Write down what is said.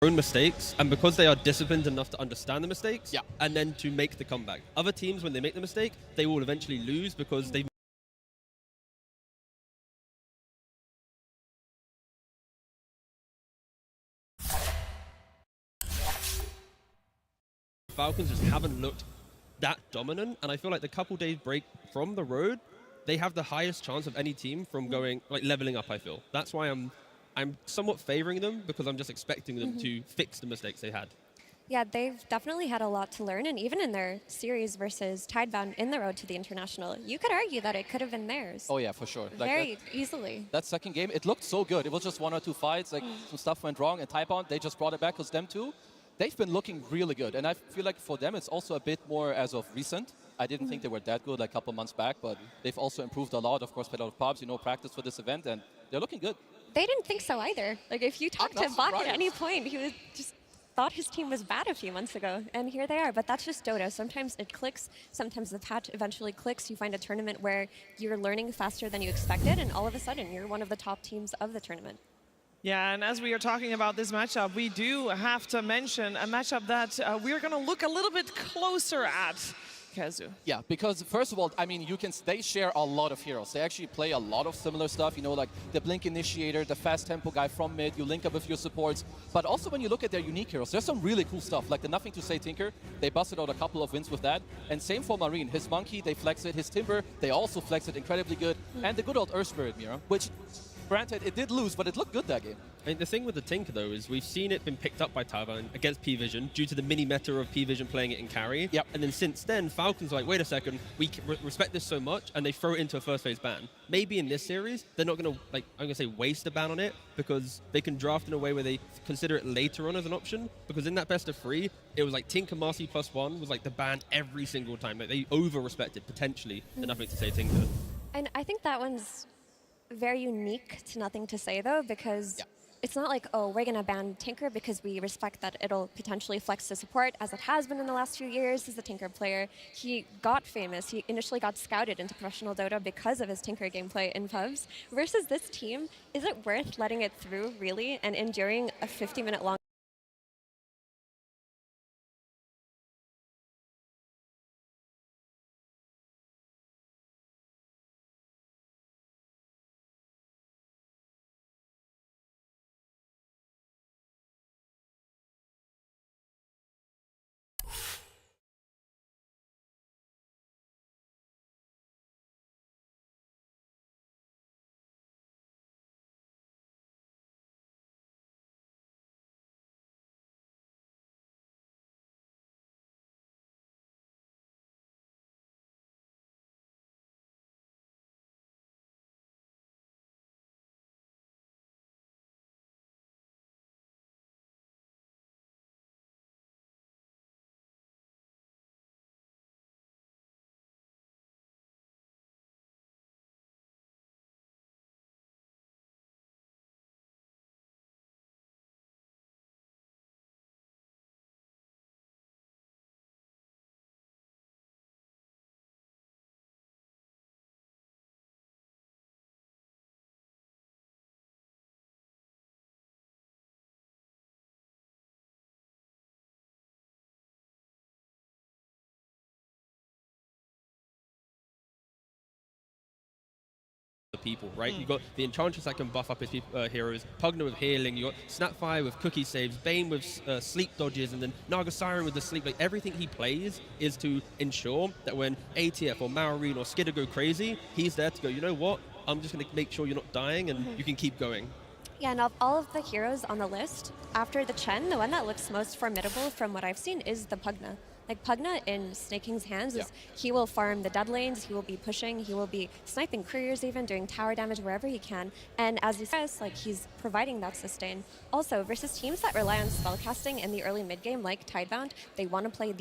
own mistakes, and because they are disciplined enough to understand the mistakes, Yeah. and then to make the comeback. Other teams, when they make the mistake, they will eventually lose because they Falcons just haven't looked that dominant, and I feel like the couple days break from the road, they have the highest chance of any team from going leveling up. I feel that's why I'm somewhat favoring them, because I'm just expecting them to fix the mistakes they had. Yeah, they've definitely had a lot to learn, and even in their series versus Tidebound in the road to the International, you could argue that it could have been theirs. Oh yeah, for sure. Very easily. That second game, it looked so good. It was just 1 or 2 fights, like some stuff went wrong, and Tidebound, they just brought it back because them too. They've been looking really good, and I feel like for them it's also a bit more as of recent. I didn't think they were that good like a couple months back, but they've also improved a lot. Of course, played a lot of pubs, practice for this event, and they're looking good. They didn't think so either. Like, if you talk to not Bach at surprised. any point, he was just thought his team was bad a few months ago, and here they are. But that's just Dota. Sometimes it clicks, sometimes the patch eventually clicks. You find a tournament where you're learning faster than you expected, and all of a sudden you're one of the top teams of the tournament. Yeah, and as we are talking about this matchup, we do have to mention a matchup that we're going to look a little bit closer at. Kazu. Yeah, because first of all, I mean, they share a lot of heroes. They actually play a lot of similar stuff, like the Blink Initiator, the fast tempo guy from mid, you link up with your supports. But also when you look at their unique heroes, there's some really cool stuff, like the Nothing to Say Tinker. They busted out a couple of wins with that. And same for Marine. His Monkey, they flex it. His Timber, they also flex it incredibly good. And the good old Earth Spirit Mira, which, granted, it did lose, but it looked good that game. I mean, the thing with the Tinker, though, is we've seen it been picked up by Tidebound against P-Vision due to the mini-meta of P-Vision playing it in carry. Yep. And then since then, Falcons are like, wait a second, we respect this so much, and they throw it into a first-phase ban. Maybe in this series, they're not going to, I'm going to say waste a ban on it, because they can draft in a way where they consider it later on as an option, because in that best of 3, it was like Tinker Marcy +1 was like the ban every single time. Like, they over-respected, potentially, the Nothing to Say Tinker. And I think that one's very unique to Nothing to Say, though, because it's not like, oh, we're going to ban Tinker because we respect that it'll potentially flex the support, as it has been in the last few years. As a Tinker player, he got famous. He initially got scouted into professional Dota because of his Tinker gameplay in pubs. Versus this team, is it worth letting it through, really, and enduring a 50-minute long People, right? You got the Enchantress that can buff up his heroes, Pugna with healing, you got Snapfire with cookie saves, Bane with sleep dodges, and then Naga Siren with the sleep. Like, everything he plays is to ensure that when ATF or Marine or Skidder go crazy, he's there to go, you know what? I'm just going to make sure you're not dying and you can keep going. Yeah, and of all of the heroes on the list, after the Chen, the one that looks most formidable from what I've seen is the Pugna. Like, Pugna in Snake King's hands is he will farm the dead lanes, he will be pushing, he will be sniping couriers even, doing tower damage wherever he can. And as he says, like, he's providing that sustain. Also, versus teams that rely on spellcasting in the early mid game, like Tidebound, they want to play the